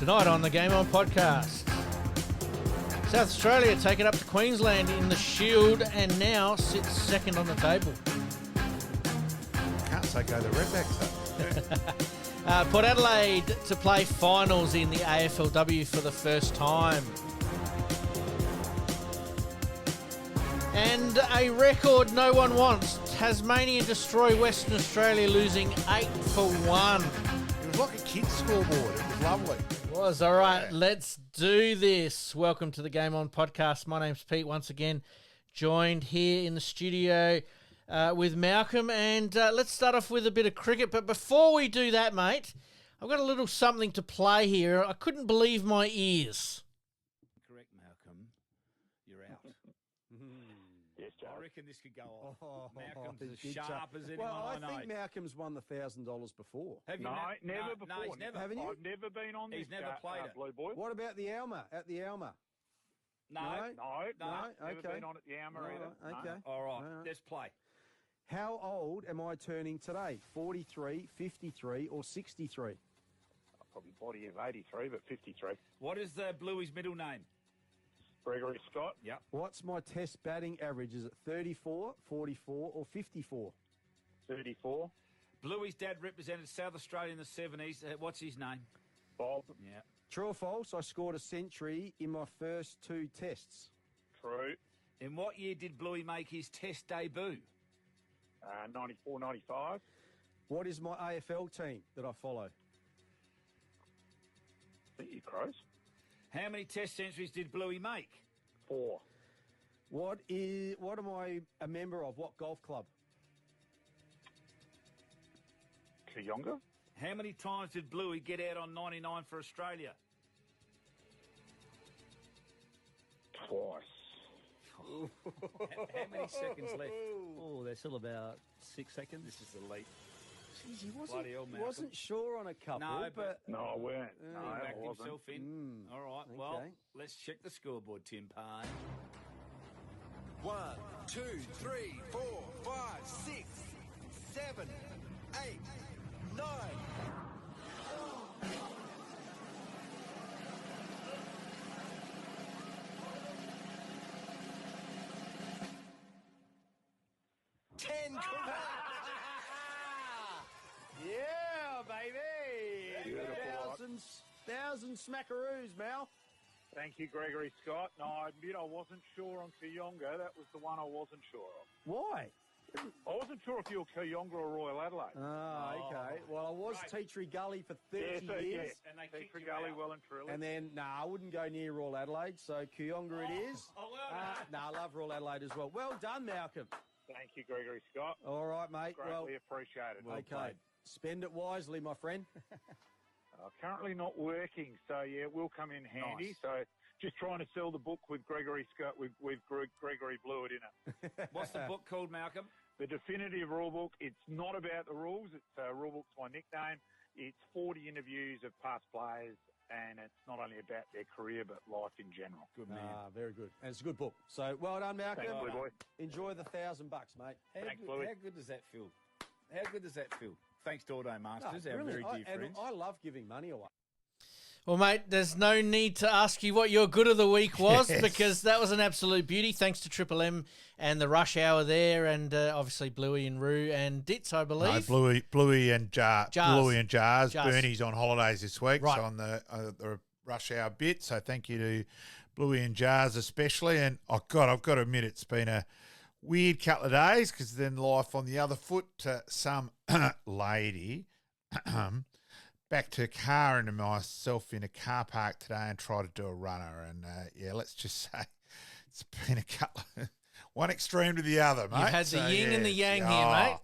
Tonight on the Game On podcast, South Australia take it up to Queensland in the Shield and now sits second on the table. Can't say go the Redbacks though. Port Adelaide to play finals in the AFLW for the first time. And a record no one wants. Tasmania destroy Western Australia, losing 8-1. It was like a kid's scoreboard. It was lovely. It was. All right, let's do this. Welcome to the Game On podcast. My name's Pete, once again joined here in the studio with Malcolm. And let's start off with a bit of cricket. But before we do that, mate, I've got a little something to play here. I couldn't believe my ears. Correct, Malcolm. You're out. Yes, Joe. I reckon this could go off. Malcolm's as big sharp as anyone Well, I know. think Malcolm's won the $1,000 before. Have you No, never no, before. No, he's never. Haven't you? I've never been on He's this never played it. Blue Boy. What about the Alma? At the Alma? No. No, No, never okay. been on at the Alma either. Right, okay. All right, All right. let's play. How old am I turning today? 43, 53 or 63? Probably body of 83, but 53. What is the Bluey's middle name? Gregory Scott, Yep. What's my test batting average? Is it 34, 44 or 54? 34. Bluey's dad represented South Australia in the 70s. What's his name? Bob, Yeah. True or false? I scored a century in my first two tests. true. In what year did Bluey make his test debut? 94, 95. What is my AFL team that I follow? I think you Crows. How many test centuries did Bluey make? 4. What am I a member of? What golf club? Kayonga, How many times did Bluey get out on 99 for Australia? twice. How many seconds left? Oh, there's still about 6 seconds. This is elite. Jeez, he Bloody hell, Malcolm. wasn't sure on a couple, No, but No, I weren't. He No, I backed wasn't. himself in. All right, well, okay. let's check the scoreboard, Tim Pine. 1, 2, 3, 4, 5, 6, 7, 8, 9. Ten correct. yeah, baby. Beautiful. Thousand smackaroos, Mal. Thank you, Gregory Scott. No, I admit I wasn't sure on Kayonga. That was the one I wasn't sure of. Why? I wasn't sure if you were Kayonga or Royal Adelaide. Okay. Well, I was Right. Teatree Gully for 30 so, years. And they Thanks kicked for you Gully, out. well and truly. And then, I wouldn't go near Royal Adelaide, so Kooyonga it is. Oh, well I love Royal Adelaide as well. Well done, Malcolm. Thank you, Gregory Scott. All right, mate. Greatly appreciated. Okay. Spend it wisely, my friend. Currently not working, so yeah, it will come in handy. Nice. So just trying to sell the book with Gregory Scott, with Gregory Blewett in it. What's the book called, Malcolm? The definitive rule book. It's not about the rules. It's rule book's my nickname. It's 40 interviews of past players, and it's not only about their career but life in general. Good man. Very good. And it's a good book. So, well done, Malcolm. Thanks, Blue Boy. Enjoy the $1,000, mate. Thanks, Bluey. How good does that feel? How good does that feel? Thanks to Auto Masters, our very Brilliant. dear friends. I love giving money away. Well, mate, there's no need to ask you what your good of the week was Yes. because that was an absolute beauty. Thanks to Triple M and the rush hour there, and obviously Bluey and Roo and Ditz, I No, believe. Bluey and Jars. Bluey and Jars. Jars. Bernie's on holidays this week, Right. so on the rush hour bit. So thank you to Bluey and Jars especially. And I've got to admit, it's been a weird couple of days because then life on the other foot. Some lady backed her car into myself in a car park today and tried to do a runner. And yeah, let's just say it's been a couple. One extreme to the other, mate. You've had the yin and the yang here, mate.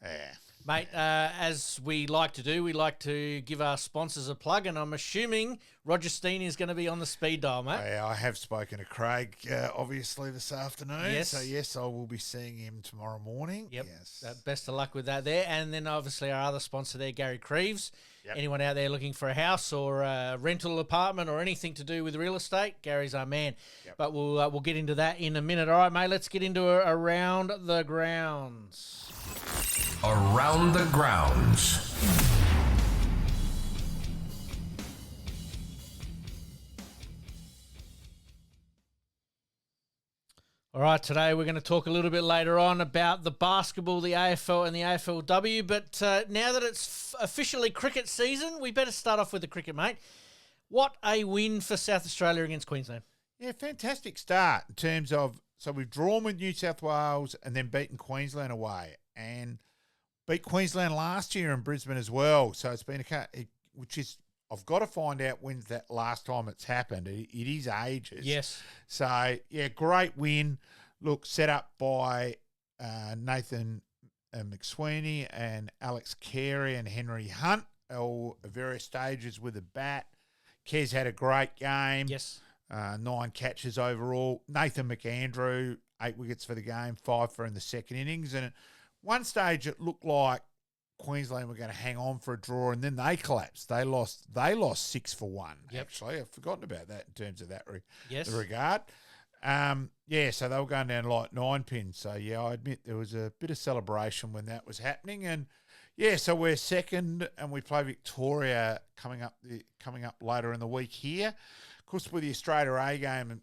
Yeah. Mate, as we like to do, we like to give our sponsors a plug, and I'm assuming Roger Steen is going to be on the speed dial, mate. I have spoken to Craig, obviously, this afternoon. Yes. So, yes, I will be seeing him tomorrow morning. Yep. Yes. Best of luck with that there. And then obviously our other sponsor there, Gary KRIEVS. Yep. Anyone out there looking for a house or a rental apartment or anything to do with real estate, Gary's our man. Yep. But we'll get into that in a minute. All right, mate, let's get into Around the Grounds. Around the Grounds. All right, today we're going to talk a little bit later on about the basketball, the AFL and the AFLW. But now that it's officially cricket season, we better start off with the cricket, mate. What a win for South Australia against Queensland. Yeah, fantastic start in terms of, so we've drawn with New South Wales and then beaten Queensland away and beat Queensland last year in Brisbane as well. So it's been I've got to find out when's that last time it's happened. It is ages. Yes. So, yeah, great win. Look, set up by Nathan McSweeney and Alex Carey and Henry Hunt, all at various stages with a bat. Kez had a great game. Yes. 9 catches overall. Nathan McAndrew, 8 wickets for the game, 5 for in the second innings. And at one stage it looked like Queensland were going to hang on for a draw, and then they collapsed. They lost 6-1. Yep. Actually, I've forgotten about that in terms of that yes. regard. So they were going down like 9 pins. So yeah, I admit there was a bit of celebration when that was happening, and yeah, so we're second, and we play Victoria coming up later in the week here. Of course, with the Australia A game, and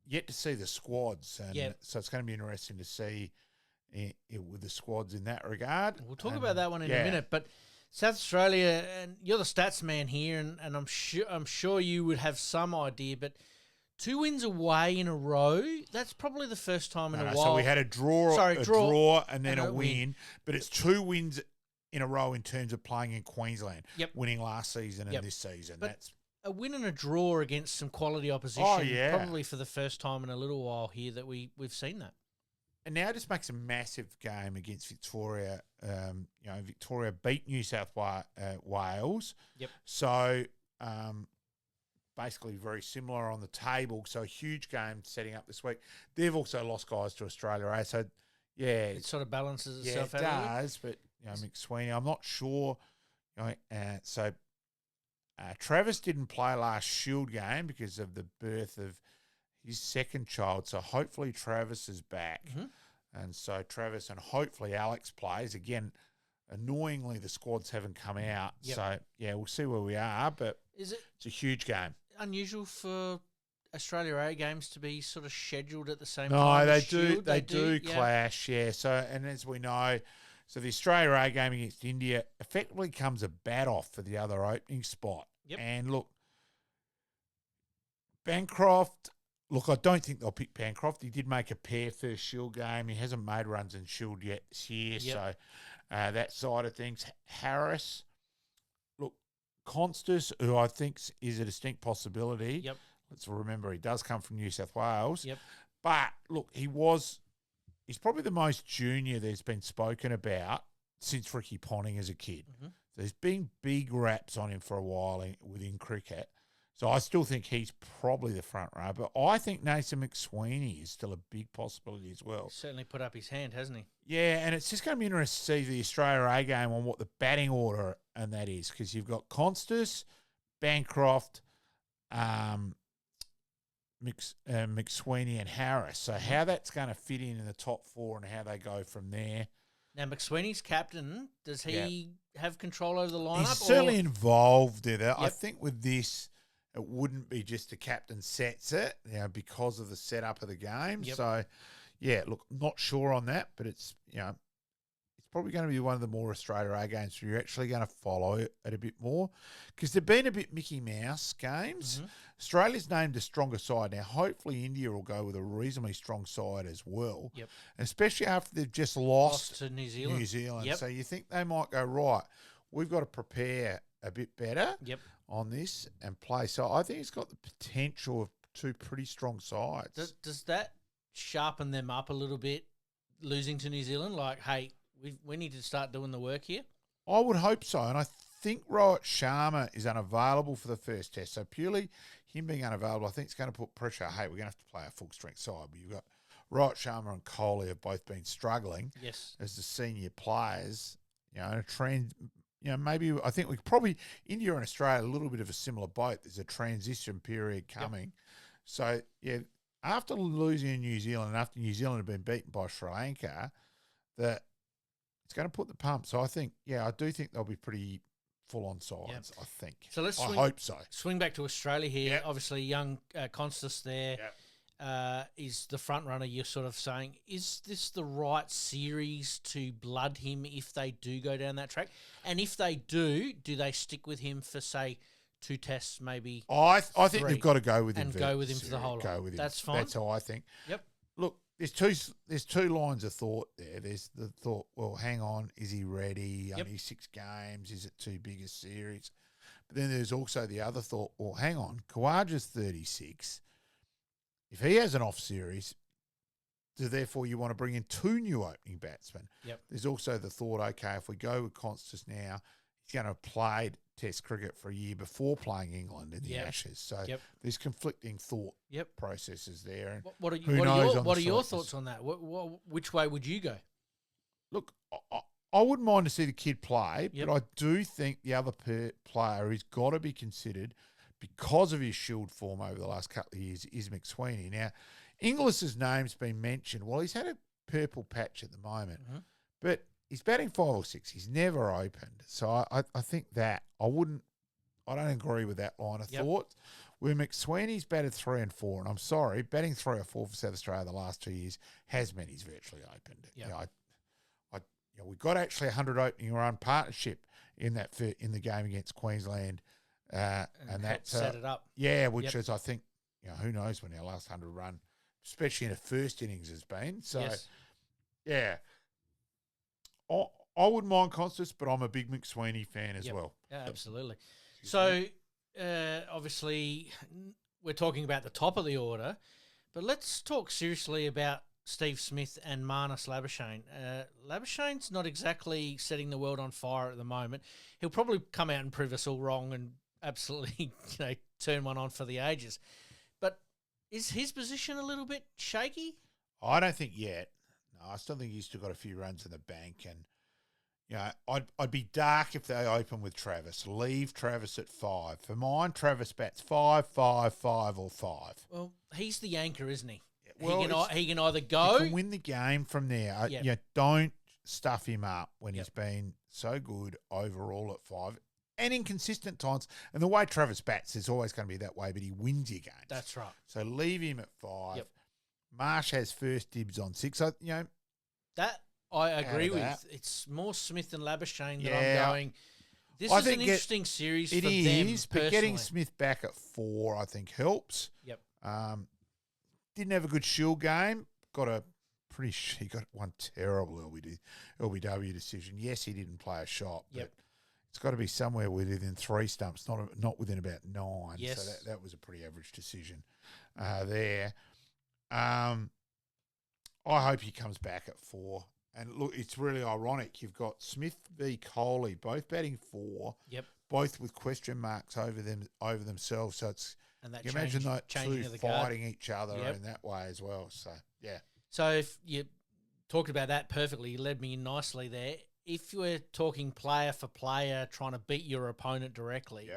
yet to see the squads, and so it's going to be interesting to see. With the squads in that regard. We'll talk about that one in a minute, but South Australia, and you're the stats man here, and I'm sure you would have some idea, but 2 wins away in a row, that's probably the first time in a while. So we had a draw and then a win, but it's 2 wins in a row in terms of playing in Queensland, winning last season and this season. But that's a win and a draw against some quality opposition, probably for the first time in a little while here that we've seen that. And now it just makes a massive game against Victoria. Victoria beat New South Wales. Yep. So basically very similar on the table. So a huge game setting up this week. They've also lost guys to Australia. So, yeah. It sort of balances itself out. Yeah, it does. But, McSweeney, I'm not sure. Travis didn't play last Shield game because of the birth of his second child, so hopefully Travis is back. Mm-hmm. And so Travis and hopefully Alex plays. Again, annoyingly, the squads haven't come out. Yep. So, yeah, we'll see where we are, but it's a huge game. Unusual for Australia A games to be sort of scheduled at the same time? No, they do. They do clash, yeah. So, and as we know, so the Australia A game against India effectively comes a bat off for the other opening spot. Yep. And look, Bancroft... Look, I don't think they'll pick Bancroft. He did make a pair first Shield game. He hasn't made runs in Shield yet this year. Yep. So that side of things. Harris, look, Constas, who I think is a distinct possibility. Yep. Let's remember he does come from New South Wales. Yep. But, look, he's probably the most junior that's been spoken about since Ricky Ponting as a kid. Mm-hmm. There's been big raps on him for a while within cricket. So I still think he's probably the front row, but I think Nathan McSweeney is still a big possibility as well. He's certainly put up his hand, hasn't he? Yeah, and it's just going to be interesting to see the Australia A game on what the batting order and that is, because you've got Constas, Bancroft, McSweeney and Harris. So how that's going to fit in the top 4 and how they go from there. Now, McSweeney's captain, does he have control over the lineup? He's certainly involved in it. Yep. I think with this... It wouldn't be just the captain sets it, because of the setup of the game. Yep. So, yeah, look, not sure on that, but it's probably going to be one of the more Australia A games where you're actually going to follow it a bit more because they've been a bit Mickey Mouse games. Mm-hmm. Australia's named a stronger side. Now, hopefully India will go with a reasonably strong side as well, especially after they've just lost to New Zealand. Yep. So you think they might go, right, we've got to prepare a bit better on this and play. So I think it's got the potential of 2 pretty strong sides. Does that sharpen them up a little bit, losing to New Zealand? Like, hey, we need to start doing the work here? I would hope so. And I think Rohit Sharma is unavailable for the first test. So purely him being unavailable, I think it's going to put pressure. Hey, we're going to have to play a full-strength side. But you've got Rohit Sharma and Kohli have both been struggling as the senior players. Maybe I think we probably India and Australia a little bit of a similar boat. There's a transition period coming. Yep. So, after losing in New Zealand and after New Zealand have been beaten by Sri Lanka, that it's going to put the pump. So I think, I do think they'll be pretty full on sides, I think. So I hope so. Swing back to Australia here. Yep. Obviously, young Constas there. Yep. is the front runner. You're sort of saying, is this the right series to blood him if they do go down that track? And if they do they stick with him for, say, 2 tests, maybe? I think 3, they've got to go with him. And go with him for the whole Go lot. with him. That's fine. That's how I think. Yep. Look, there's two lines of thought there. There's the thought, well, hang on, is he ready? Yep. Only 6 games. Is it too big a series? But then there's also the other thought, well, hang on, Kawaja's 36. If he has an off series, so therefore you want to bring in 2 new opening batsmen. Yep. There's also the thought, okay, if we go with Constance now, he's going to have played Test cricket for a year before playing England in the Ashes. So there's conflicting thought processes there. And what are your thoughts on that? Which way would you go? Look, I wouldn't mind to see the kid play, but I do think the other player who's got to be considered because of his Shield form over the last couple of years is McSweeney. Now, Inglis's name's been mentioned. Well, he's had a purple patch at the moment, but he's batting 5 or 6. He's never opened. So I think that I don't agree with that line of thought. Where McSweeney's batted 3 and 4, and I'm sorry, batting 3 or 4 for South Australia the last 2 years has meant he's virtually opened. Yep. We got actually 100 opening run partnership in the game against Queensland, and that set it up. Yeah, which is, I think, who knows when our last 100 run, especially in the first innings, has been. So, yeah, I wouldn't mind Constance, but I'm a big McSweeney fan as well. Yeah, absolutely. So, obviously, we're talking about the top of the order, but let's talk seriously about Steve Smith and Marnus Labuschagne. Labuschagne's not exactly setting the world on fire at the moment. He'll probably come out and prove us all wrong and absolutely turn one on for the ages. But is his position a little bit shaky? I don't think yet. No, I still think he's still got a few runs in the bank. And, I'd be dark if they open with Travis. Leave Travis at 5. For mine, Travis bats 5, 5, 5 or 5. Well, he's the anchor, isn't he? Well, he can either go... He can win the game from there. Don't stuff him up when he's been so good overall at 5 and inconsistent times. And the way Travis bats is always going to be that way, but he wins your games. That's right. So leave him at 5. Marsh has first dibs on 6. So, that I agree with. It's more Smith and Labuschagne that I'm going... This I is an think interesting series it for is, them but personally. getting Smith back at 4, I think, helps. Yep. Didn't have a good Shield game. He got one terrible LBW decision. Yes, he didn't play a shot, but it's got to be somewhere within 3 stumps, not within about 9. Yes. So that was a pretty average decision there. I hope he comes back at 4. And look, it's really ironic. You've got Smith v. Coley, both batting 4, both with question marks over themselves. So it's and that you imagine those two of the fighting each other Yep. in that way as well. So, yeah. So if you talked about that perfectly, you led me in nicely there. If you were talking player for player, trying to beat your opponent directly,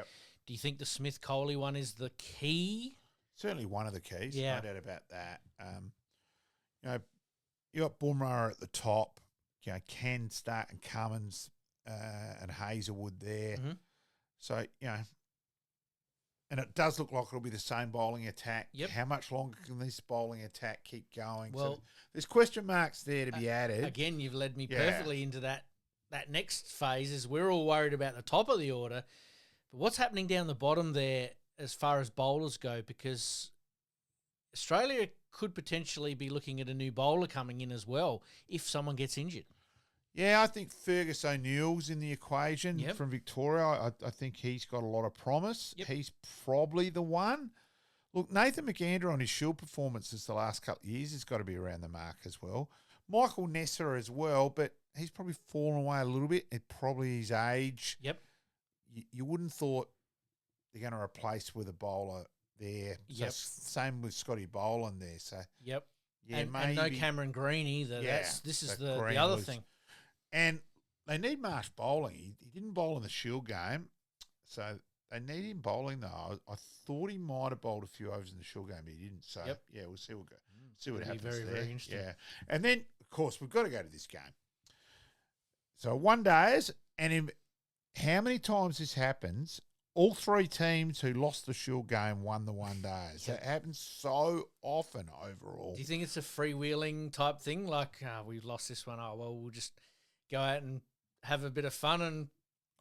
do you think the Smith-Coley one is the key? Certainly one of the keys, Yeah. no doubt about that. You got Bumrah at the top, Ken, Stark and Cummins and Hazelwood there. Mm-hmm. So, and it does look like it'll be the same bowling attack. Yep. How much longer can this bowling attack keep going? Well, so there's question marks there to be added. Again, you've led me perfectly into that next phase is we're all worried about the top of the order. But what's happening down the bottom there as far as bowlers go? Because Australia could potentially be looking at a new bowler coming in as well if someone gets injured. Yeah, I think Fergus O'Neill's in the equation from Victoria. I think he's got a lot of promise. Yep. He's probably the one. Look, Nathan McAndrew on his Shield performances the last couple of years has got to be around the mark as well. Michael Nessa as well, but he's probably fallen away a little bit. It probably his age. Yep. You wouldn't thought they're going to replace with a bowler there. Yep. So same with Scotty Boland there. So yeah, maybe. And no Cameron Green either. Yeah, This is the other thing. And they need Marsh bowling. He didn't bowl in the Shield game, so they need him bowling though. I thought he might have bowled a few overs in the Shield game, but he didn't. So yeah, we'll see. See what happens. Very, there. very interesting. Yeah, and then of course we've got to go to this game. So 1 days, and in how many times this happens, all three teams who lost the Shield game won the one days. That happens so often overall. Do you think it's a freewheeling type thing? Like, we lost this one. Oh, well, we'll just go out and have a bit of fun and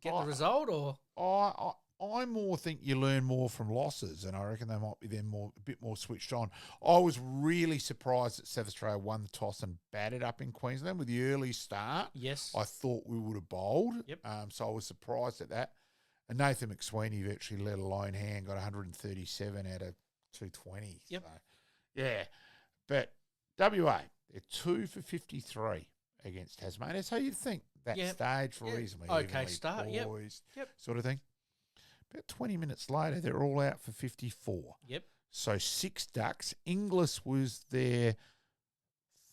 get the result? Or I more think you learn more from losses, and I reckon they might be then a bit more switched on. I was really surprised that South Australia won the toss and batted up in Queensland with the early start. Yes. I thought we would have bowled. Yep. So I was surprised at that. And Nathan McSweeney virtually led a lone hand, got 137 out of 220. Yep. So, yeah. But WA, they're 2 for 53 against Tasmania. So you'd think that stage for reasonably okay evenly start. poised Yep. sort of thing. About 20 minutes later, they're all out for 54. Yep. So 6 ducks. Inglis was their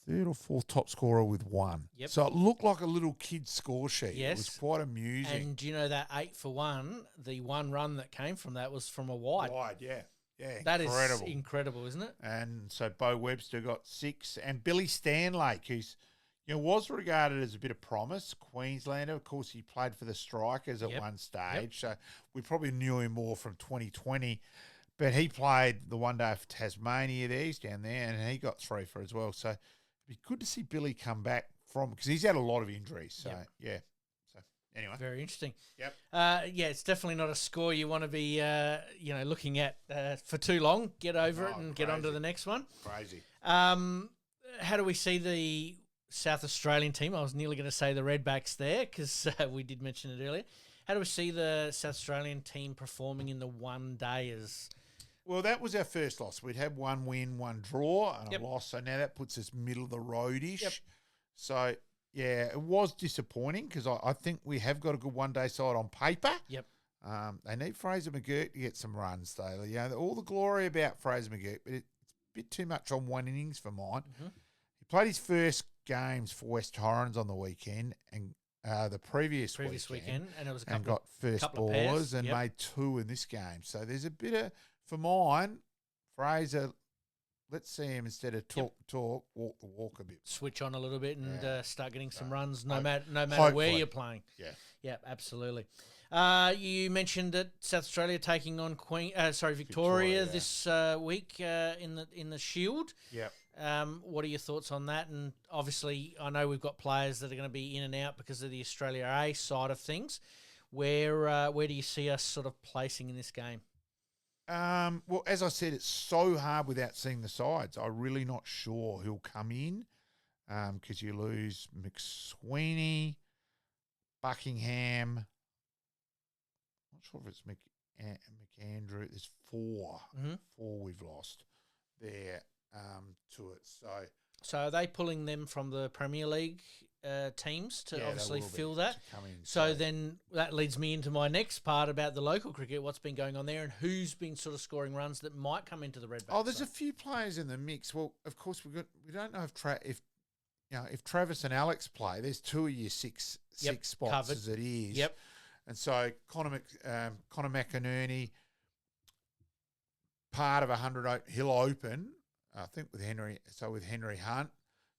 third or fourth top scorer with 1. Yep. So it looked like a little kid's score sheet. Yes. It was quite amusing. And do you know that 8 for 1, the one run that came from that was from a wide. Yeah. Yeah, That incredible. is incredible, isn't it? And so Bo Webster got 6. And Billy Stanlake, who's was regarded as a bit of promise, Queenslander. Of course, he played for the Strikers at one stage. So we probably knew him more from 2020. But he played the one day for Tasmania there. He's down there, and he got 3 for as well. So it'd be good to see Billy come back from, because he's had a lot of injuries. So, yeah. So, anyway. Very interesting. Yep. It's definitely not a score you want to be, looking at for too long. Get over it and get on to the next one. Crazy. How do we see the South Australian team? I was nearly going to say the Redbacks there because we did mention it earlier. How do we see the South Australian team performing in the one dayers? Well, that was our first loss. We'd had 1 win, 1 draw, and a loss. So now that puts us middle of the road-ish. Yep. So, yeah, it was disappointing because I think we have got a good one-day side on paper. Yep. They need Fraser McGurk to get some runs, though. All the glory about Fraser McGurk, but it's a bit too much on one innings for mine. Mm-hmm. He played his first games for West Torrens on the weekend and the previous weekend, and it was got first ballers and made 2 in this game. So there's a bit of, for mine, Fraser, let's see him instead of talk, walk the walk a bit. Switch on a little bit and start getting some runs, no matter hopefully. where you're playing. Yeah, absolutely. You mentioned that South Australia taking on Victoria this week in the Shield. Yeah. What are your thoughts on that? And obviously, I know we've got players that are going to be in and out because of the Australia A side of things. Where do you see us sort of placing in this game? Well, as I said, it's so hard without seeing the sides. I'm really not sure who'll come in because you lose McSweeney, Buckingham. Not sure if it's McAndrew. There's 4. 4 we've lost there to it. So are they pulling them from the Premier League teams to obviously fill that? So then that leads me into my next part about the local cricket, what's been going on there and who's been sort of scoring runs that might come into the Redbacks. Oh, there's a few players in the mix. Well, of course, we don't know if Travis and Alex play. There's 2 of your six spots covered. As it is. Yep. And so Connor McInerney, part of 100, he'll open, I think, with Henry. So with Henry Hunt.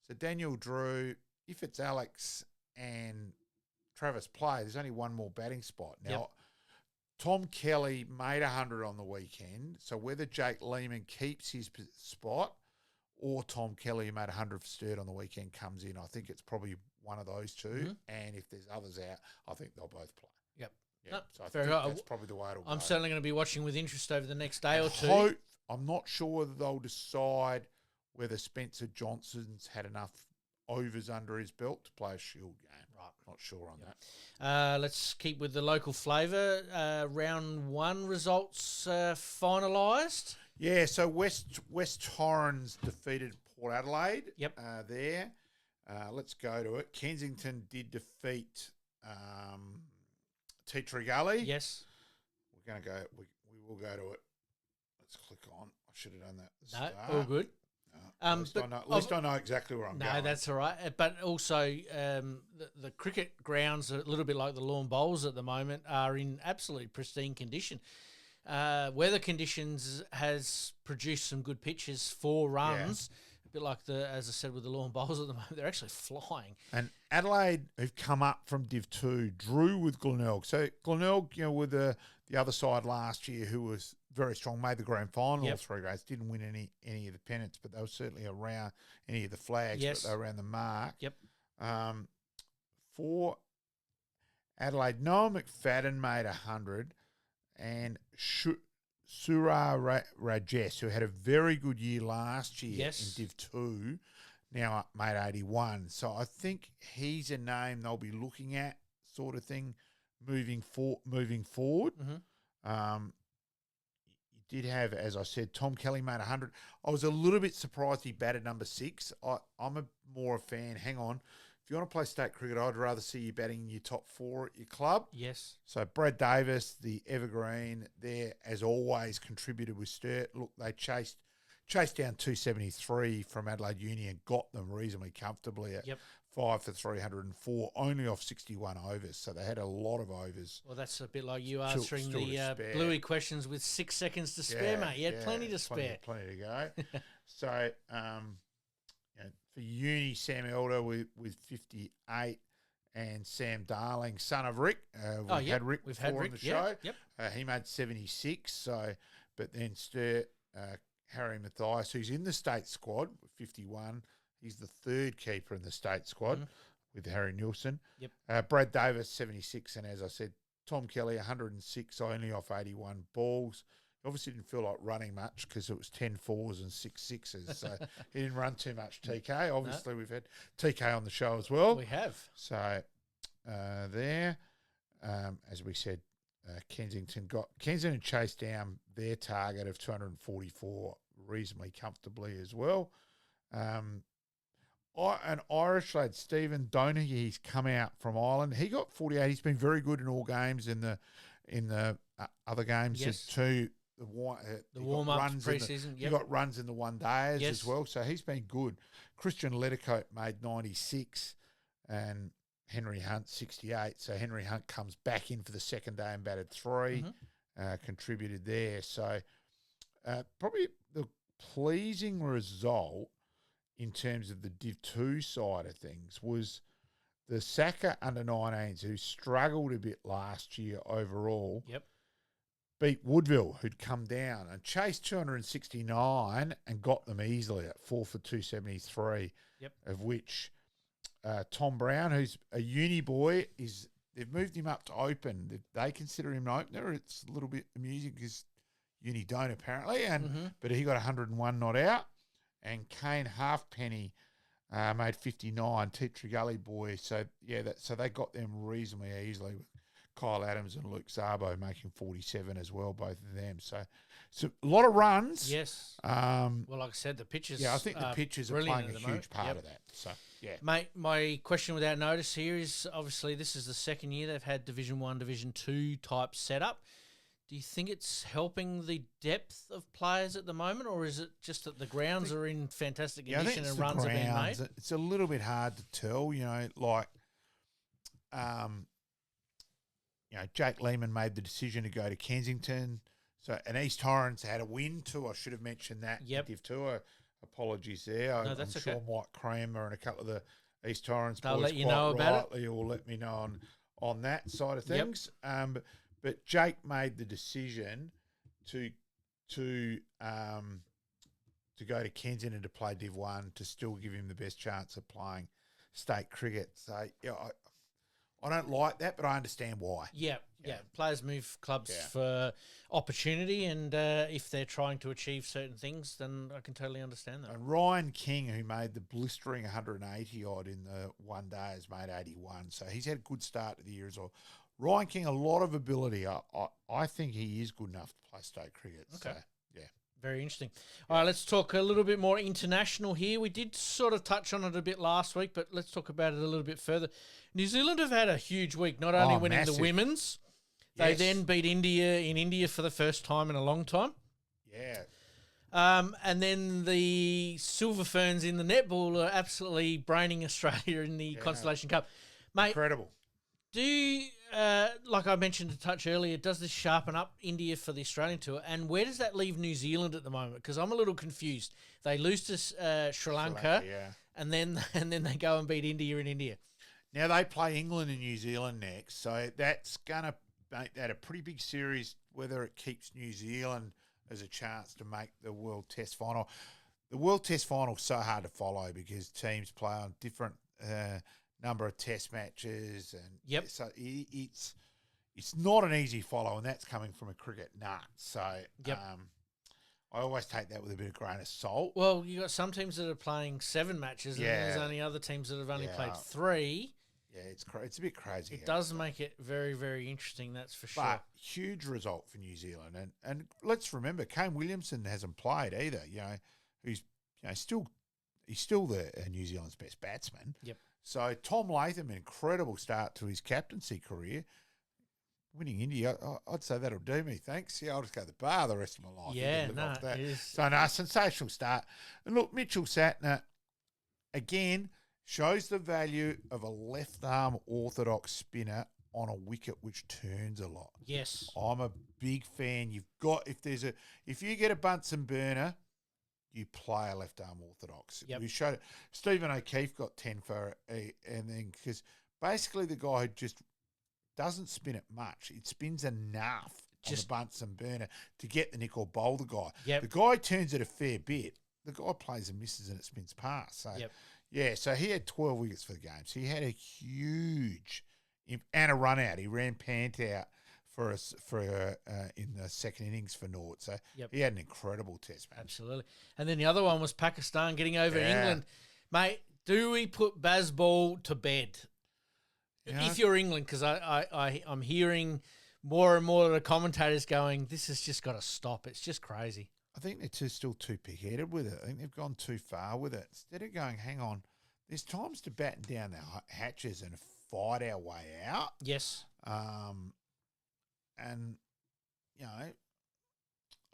So Daniel Drew, if it's Alex and Travis play, there's only one more batting spot. Now, Tom Kelly made 100 on the weekend. So whether Jake Lehman keeps his spot or Tom Kelly, who made 100 for Sturt on the weekend, comes in, I think it's probably one of those 2. Mm-hmm. And if there's others out, I think they'll both play. Yep. Yeah, so I think that's probably the way it'll go. I'm certainly going to be watching with interest over the next day or 2. I'm not sure whether they'll decide whether Spencer Johnson's had enough overs under his belt to play a Shield game. Right. Not sure on that. Let's keep with the local flavour. Round 1 results finalised. Yeah, so West Torrens defeated Port Adelaide. Yep. There. Let's go to it. Kensington did defeat Teatree Gully. Yes. We're going to go. We will go to it. Let's click on. I should have done that. At the No, start. all good. At least I know exactly where I'm going. No, that's all right. But also, the cricket grounds, a little bit like the lawn bowls at the moment, are in absolutely pristine condition. Weather conditions has produced some good pitches for runs. Yeah. A bit like as I said with the lawn bowls at the moment, they're actually flying. And Adelaide have come up from Div 2, drew with Glenelg. So Glenelg, with the the other side last year, who was very strong, made the grand final Yep. all 3 grades, didn't win any of the pennants, but they were certainly around any of the flags, Yes. but they were around the mark. Yep. For Adelaide, Noah McFadden made 100, and Surah Rajesh, who had a very good year last year Yes. in Div 2, now made 81. So I think he's a name they'll be looking at, sort of thing, moving forward. Mm-hmm. You did have, as I said, Tom Kelly made 100. I was a little bit surprised he batted number 6. I'm more a fan. Hang on. If you want to play state cricket, I'd rather see you batting your top 4 at your club. Yes. So Brad Davis, the evergreen, there as always contributed with Sturt. Look, they chased down 273 from Adelaide Uni and got them reasonably comfortably at 5 for 304, only off 61 overs. So they had a lot of overs. Well, that's a bit like you Still answering to the spare. Bluey questions with 6 seconds to spare, mate. You had plenty to spare. Plenty to go. So for Uni, Sam Elder with 58, and Sam Darling, son of Rick. We've had Rick before on the show. Yep. He made 76. So, but then Sturt, Harry Mathias, who's in the state squad with 51. He's the 3rd keeper in the state squad with Harry Nielsen. Yep. Brad Davis, 76. And as I said, Tom Kelly, 106, only off 81 balls. He obviously didn't feel like running much because it was 10 fours and 6 sixes. So he didn't run too much, TK. Obviously, we've had TK on the show as well. We have. So there, as we said, Kensington chased down their target of 244 reasonably comfortably as well. An Irish lad, Stephen Donoghue, he's come out from Ireland. He got 48. He's been very good in all games in the other games. Yes. The warm-ups, pre-season. He got runs in the one days Yes. as well. So he's been good. Christian Lettercoat made 96 and Henry Hunt 68. So Henry Hunt comes back in for the second day and batted 3, contributed there. So probably the pleasing result in terms of the Div 2 side of things was the Saka under-19s, who struggled a bit last year overall. Yep. Beat Woodville, who'd come down and chased 269 and got them easily at 4 for 273. Yep. Of which Tom Brown, who's a uni boy, they've moved him up to open. They consider him an opener. It's a little bit amusing because uni don't apparently, but he got 101 not out. And Kane Halfpenny made 59. Teacher Gully boy, so so they got them reasonably easily with Kyle Adams and Luke Szabo making 47 as well, both of them. So a lot of runs. Yes. Well, like I said, the pitches. Yeah, I think the pitches are playing a huge part of that. So, yeah. Mate, my question without notice here is obviously this is the second year they've had Division 1, Division 2 type setup. Do you think it's helping the depth of players at the moment, or is it just that the grounds are in fantastic condition and runs are being made? It's a little bit hard to tell, Jake Lehman made the decision to go to Kensington. So, and East Torrens had a win too. I should have mentioned that. Yep. Div 2. Apologies there. No, that's I'm sure Mike Kramer and a couple of the East Torrens They'll boys let you know about it. will let me know on that side of things. Yep. But Jake made the decision to go to Kensington to play Div 1 to still give him the best chance of playing state cricket. So, I don't like that, but I understand why. Yeah. Players move clubs for opportunity, and if they're trying to achieve certain things, then I can totally understand that. And Ryan King, who made the blistering 180 odd in the one day, has made 81. So he's had a good start to the year as well. Ryan King, a lot of ability. I think he is good enough to play state cricket. Okay. So, yeah. Very interesting. All right, let's talk a little bit more international here. We did sort of touch on it a bit last week, but let's talk about it a little bit further. New Zealand have had a huge week, not only winning massive. the women's, they then beat India in India for the first time in a long time. Yeah. And then the Silver Ferns in the netball are absolutely braining Australia in the Constellation Cup. Mate, incredible. Do you, like I mentioned a touch earlier, does this sharpen up India for the Australian tour? And where does that leave New Zealand at the moment? Because I'm a little confused. They lose to Sri Lanka, and then they go and beat India in India. Now they play England and New Zealand next, so that's going to make that a pretty big series whether it keeps New Zealand as a chance to make the World Test Final. The World Test Final is so hard to follow because teams play on different number of Test matches, and so it's not an easy follow, and that's coming from a cricket nut. So I always take that with a bit of grain of salt. Well, you got some teams that are playing 7 matches, and there's only other teams that have only played 3. Yeah, it's a bit crazy. It does make it very, very interesting, that's for sure. But huge result for New Zealand, and let's remember, Kane Williamson hasn't played either. He's still the New Zealand's best batsman. Yep. So Tom Latham, an incredible start to his captaincy career. Winning India, I'd say that'll do me. Thanks. Yeah, I'll just go to the bar the rest of my life. Yeah, that. It is. So, sensational start. And look, Mitchell Satner, again, shows the value of a left-arm orthodox spinner on a wicket which turns a lot. Yes. I'm a big fan. If you get a Bunsen burner, you play a left-arm orthodox. Yep. We showed it. Stephen O'Keefe got 10 for it, and then because basically the guy who just doesn't spin it much. It spins enough on the Bunsen burner to get the nick or bowl the guy. Yep. The guy turns it a fair bit. The guy plays and misses and it spins past. So, so he had 12 wickets for the game. So he had a huge and a run out. He ran pant out for us in the second innings for Nord. So he had an incredible test match. Absolutely. And then the other one was Pakistan getting over England. Mate, do we put Bazball to bed? If you're England, because I'm hearing more and more of the commentators going, this has just got to stop. It's just crazy. I think they're still too pig-headed with it. I think they've gone too far with it. Instead of going, hang on, there's times to batten down the hatches and fight our way out. Yes. And, I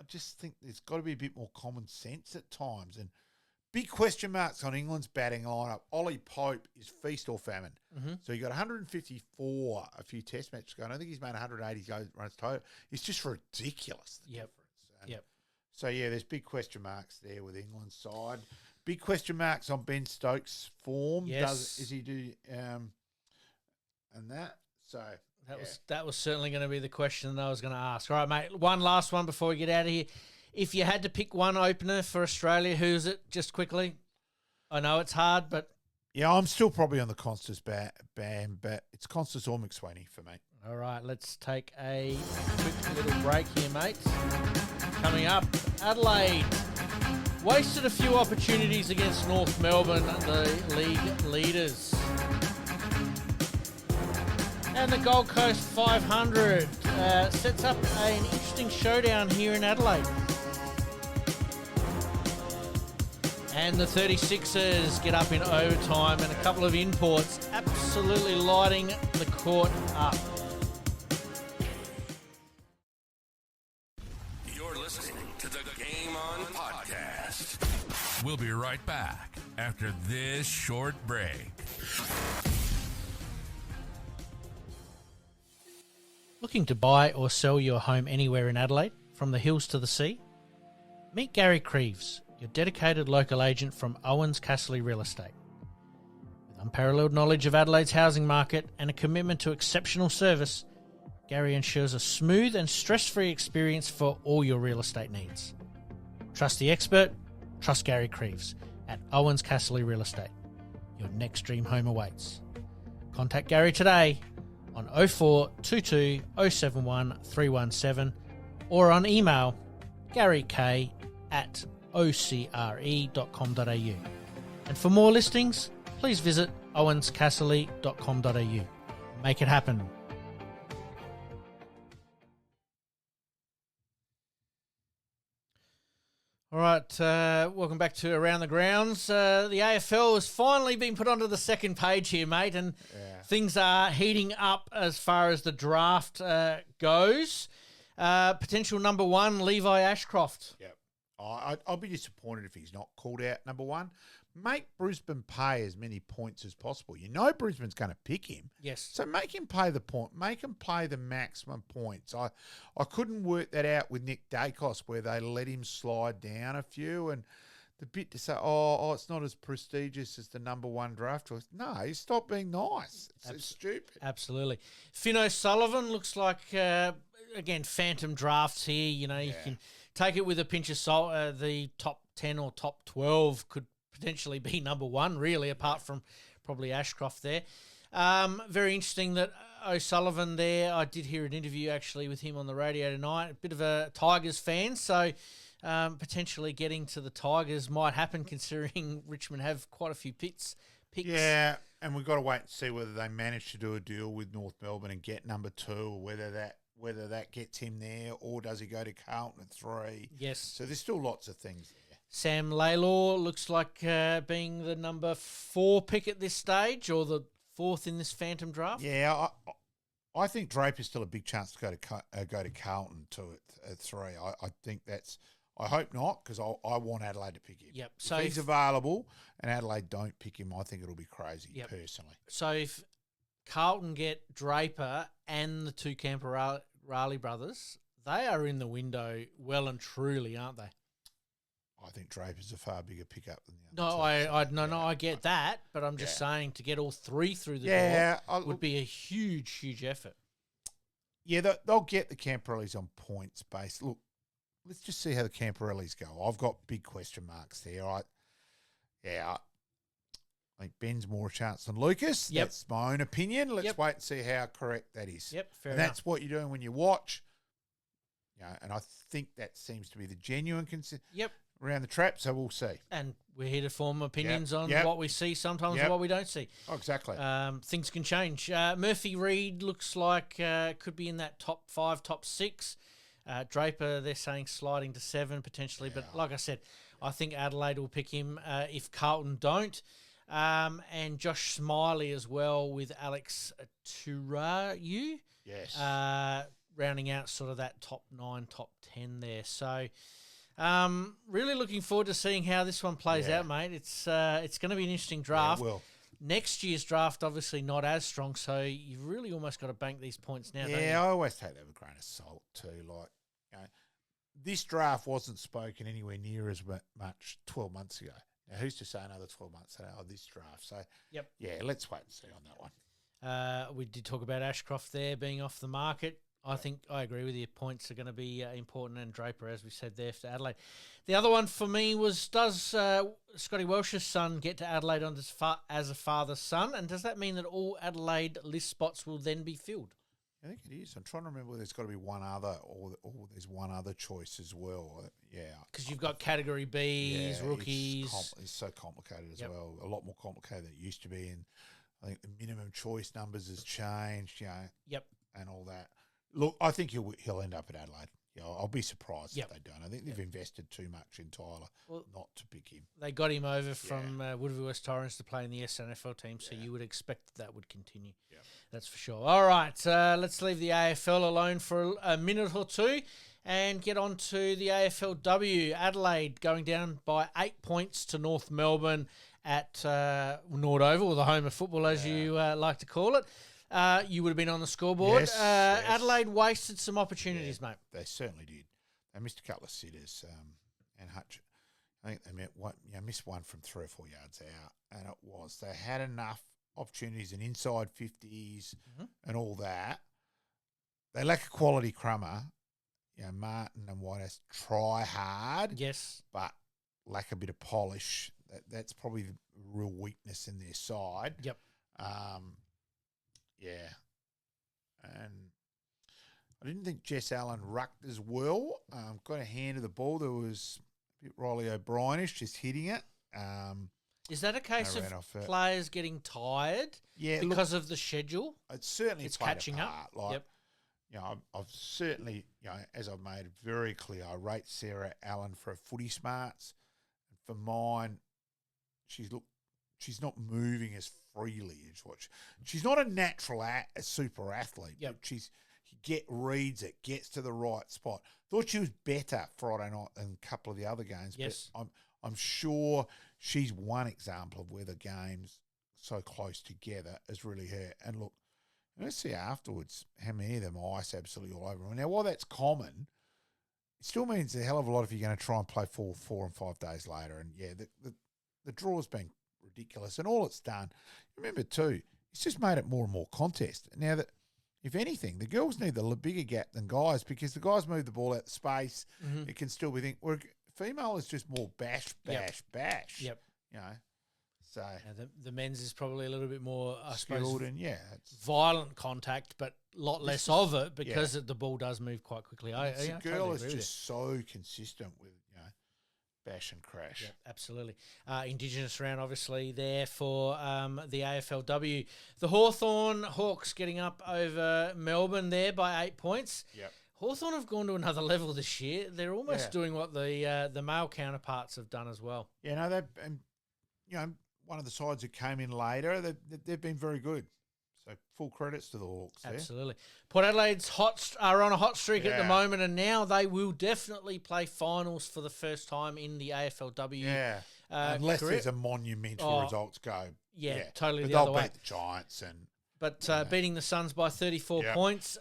just think there's got to be a bit more common sense at times. And big question marks on England's batting lineup. Ollie Pope is feast or famine. Mm-hmm. So he got 154 a few test matches ago. And I think he's made 180 runs total. It's just ridiculous, the difference. And so, there's big question marks there with England's side. Big question marks on Ben Stokes' form. Yes. Is he do and that? So that was certainly going to be the question that I was going to ask. All right, mate, one last one before we get out of here. If you had to pick one opener for Australia, who's it, just quickly? I know it's hard, but... Yeah, I'm still probably on the Constance ban, but it's Constance or McSweeney for me. All right, let's take a quick little break here, mates. Coming up, Adelaide wasted a few opportunities against North Melbourne, the league leaders. And the Gold Coast 500 sets up an interesting showdown here in Adelaide. And the 36ers get up in overtime, and a couple of imports absolutely lighting the court up. You're listening to the Game On Podcast. We'll be right back after this short break. Looking to buy or sell your home anywhere in Adelaide, from the hills to the sea? Meet Gary KRIEVS, your dedicated local agent from OUWENS CASSERLY Real Estate. With unparalleled knowledge of Adelaide's housing market and a commitment to exceptional service, Gary ensures a smooth and stress-free experience for all your real estate needs. Trust the expert, trust Gary KRIEVS at OUWENS CASSERLY Real Estate. Your next dream home awaits. Contact Gary today on 0422 071 317 or on email garyk@ocre.com.au. And for more listings, please visit owenscasserly.com.au. Make it happen. All right, welcome back to Around the Grounds. The AFL has finally been put onto the second page here, mate, and things are heating up as far as the draft goes. Potential number one, Levi Ashcroft. Yep. I'll be disappointed if he's not called out number one. Make Brisbane pay as many points as possible. You know Brisbane's going to pick him. Yes. So make him pay the point. Make him play the maximum points. I couldn't work that out with Nick Dacos where they let him slide down a few and the bit to say, it's not as prestigious as the number one draft choice. No, stop being nice. It's stupid. Absolutely. Finn O'Sullivan looks like again, phantom drafts here. You know, you can take it with a pinch of salt. The top 10 or top 12 could potentially be number one, really, apart from probably Ashcroft there. Very interesting that O'Sullivan there, I did hear an interview actually with him on the radio tonight, a bit of a Tigers fan, so potentially getting to the Tigers might happen considering Richmond have quite a few picks. Yeah, and we've got to wait and see whether they manage to do a deal with North Melbourne and get number 2, or whether that gets him there, or does he go to Carlton at 3? Yes. So there's still lots of things there. Sam Laylor looks like being the number 4 pick at this stage, or the 4th in this phantom draft. Yeah, I think Draper's still a big chance to go to Carlton too at 3. I think that's. I hope not, because I want Adelaide to pick him. Yep. So if he's available and Adelaide don't pick him, I think it'll be crazy, personally. So if Carlton get Draper and the 2 Camperali brothers, they are in the window well and truly, aren't they? I think Draper's a far bigger pickup than the other. No, I get that, but I'm just saying to get all 3 through the door would be a huge effort. Yeah, they'll get the Camperellis on points base. Look, let's just see how the Camperellis go. I've got big question marks there. I think Ben's more a chance than Lucas. Yep. That's my own opinion. Let's wait and see how correct that is. Yep, fair and enough. that's what you're doing when you watch. And I think that seems to be the genuine concern around the trap, so we'll see. And we're here to form opinions on what we see sometimes and what we don't see. Oh, exactly. Things can change. Murphy Reid looks like could be in that top 5, top 6. Draper, they're saying sliding to 7 potentially. But like I said, I think Adelaide will pick him if Carlton don't. And Josh Smiley as well with Alex Turayu. Yes. Rounding out sort of that top 9, top 10 there. So really looking forward to seeing how this one plays out, mate. It's going to be an interesting draft. Yeah, it will. Next year's draft, obviously not as strong, so you've really almost got to bank these points now, don't you? Yeah, I always take that with a grain of salt too. Like, this draft wasn't spoken anywhere near as much 12 months ago. Now, who's to say another 12 months out of this draft? So, yeah, let's wait and see on that one. We did talk about Ashcroft there being off the market. I think I agree with you. Points are going to be important, and Draper, as we said there, for Adelaide. The other one for me was, does Scotty Welsh's son get to Adelaide as a father's son, and does that mean that all Adelaide list spots will then be filled? I think it is. I'm trying to remember whether there's got to be one other, or there's one other choice as well. Yeah, because you've got category Bs, rookies. It's so complicated as well. A lot more complicated than it used to be, and I think the minimum choice numbers has changed. And all that. Look, I think he'll end up at Adelaide. Yeah, I'll be surprised if they don't. I think they've invested too much in Tyler not to pick him. They got him over from Woodville West Torrens to play in the SNFL team, so you would expect that would continue. Yeah. That's for sure. All right, let's leave the AFL alone for a minute or two and get on to the AFLW. Adelaide going down by 8 points to North Melbourne at Nord Oval, the home of football, as you like to call it. You would have been on the scoreboard. Yes, Adelaide wasted some opportunities, mate. They certainly did. They missed a couple of sitters. And Hutch, I think they missed one from 3 or 4 yards out. And they had enough opportunities and inside 50s and all that. They lack a quality crummer. Martin and Whitehouse try hard. Yes. But lack a bit of polish. That's probably the real weakness in their side. Yep. Yeah, and I didn't think Jess Allen rucked as well. Got a hand of the ball. There was a bit Riley O'Brien-ish, just hitting it. Is that a case of players getting tired because of the schedule? It's catching up. Like, I've certainly, as I've made very clear, I rate Sarah Allen for her footy smarts. And for mine, she's not moving as freely as she's not a natural a super athlete. Yep. But reads it, gets to the right spot. Thought she was better Friday night than a couple of the other games. Yes. But I'm sure she's one example of where the game's so close together is really her. And look, let's see afterwards how many of them ice absolutely all over. Now, while that's common, it still means a hell of a lot if you're going to try and play 4 and 5 days later. And the draw's been ridiculous, and all it's done, remember too, it's just made it more and more contest. Now that if anything, the girls need the bigger gap than guys because the guys move the ball out the space. It can still be where female is just more bash. Yep. You know, so the men's is probably a little bit more, I suppose, skilled and it's violent contact, but a lot less of it because the ball does move quite quickly. the girl is just so consistent with bash and crash. Yep, absolutely. Indigenous round, obviously, there for the AFLW. The Hawthorn Hawks getting up over Melbourne there by 8 points. Yep. Hawthorn have gone to another level this year. They're almost doing what the male counterparts have done as well. Yeah, no, they've one of the sides that came in later, they've been very good. So full credits to the Hawks. Absolutely. Port Adelaide's are on a hot streak at the moment, and now they will definitely play finals for the first time in the AFLW. Yeah, unless there's a monumental results go. Yeah, totally but the other they'll way. beat the Giants But beating the Suns by 34 points